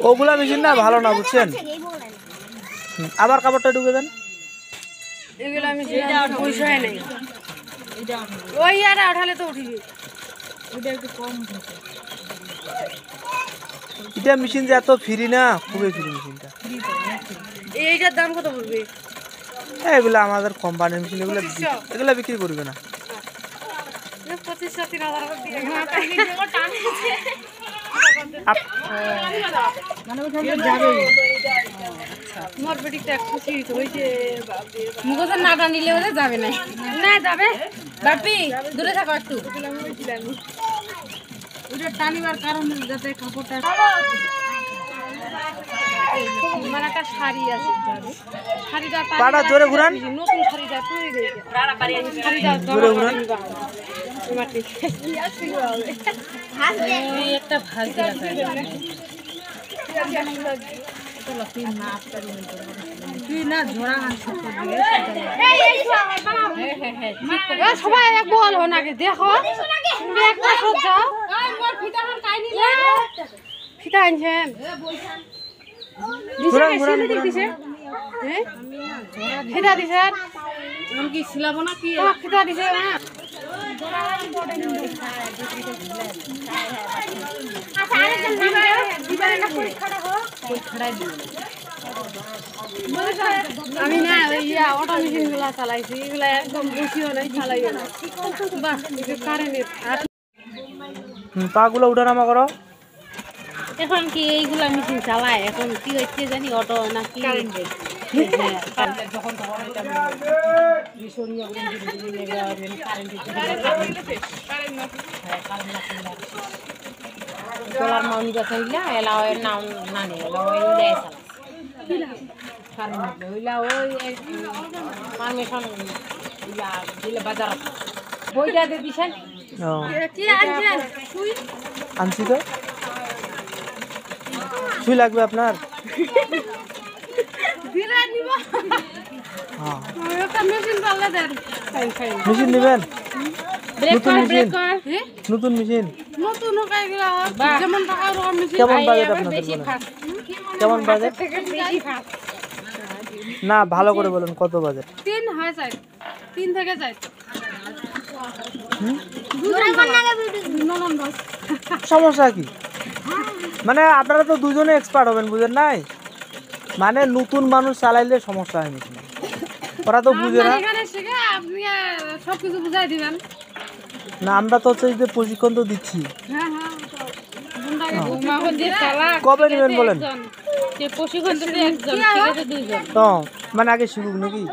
ওগুলা মেশিন না ভালো না বুঝছেন। আবার কাপড়টা ঢুকে দেন। এগুলা মেশিন পয়সাই নেই। ওই আর আঠালে তো উঠিবে। ওটা একটু কম উঠেছে। এটা মেশিন যে এত ফ্রি না, খুবই ফ্রি মেশিনটা। এইটার দাম কত পড়বে? এগুলা আমাদের কোম্পানির মেশিন, এগুলা বিক্রি করবে না। 25-30,000 দিয়ে মোর বেটিটা খুশি হইছে। মুখোশে না টানিলে ওদের যাবে না। না যাবে বাপি, দূরে থাকো একটু। ওটা টানিবার কারণ যাতে কাপড়টা আমার একটা শাড়ি আছে, শাড়িটা পাড়া জোরে ঘুরান, নতুন শাড়িটা তৈরি দিয়েছে। শাড়িটা জোরে ঘুরান। একটা ভাজ দেওয়া তুই না ঝোড়া সবাই বল নাকি দেখো ফিতা আনছেন ফিতা দিছে কি ছিলাবো না কি ফিতা দিছে না আমি না অটো মেশিন গুলা চালাইছি, এগুলা একদম বসিও নাই, চালাইও না। বাহ কারেন্টের পা গুলো উঠানামা করো। এখন কি এইগুলা মেশিন চালায়? এখন কি হচ্ছে জানি, অটো নাকি কারেন্টের। ডলার মাউনি বাসাইলা এলা এর নাম নানি এলা ওই চালা ওই পারমিশন দিলে বাজার বইটা দিয়ে দিছেন। আনছি তো, সুই লাগবে আপনার? মেশিন নেবেন? নতুন মেশিন কেমন বাজেট আপনাদের? কেমন বাজেট? না ভালো করে বলেন, কত বাজেট? 3 থেকে যায়। সমস্যা কি? মানে আপনারা তো দুজনে এক্সপার্ট হবেন, বুঝেন নাই? মানে নতুন মানুষ চালাইলে সমস্যা হয় নাকি? ওরা তো বুঝে না। সবকিছু বুঝাই দিবেন না, আমরা তো হচ্ছে যে প্রশিক্ষণ তো দিচ্ছি। কবে নেবেন বলেন? প্রশিক্ষণ মানে আগে শিখুক নাকি?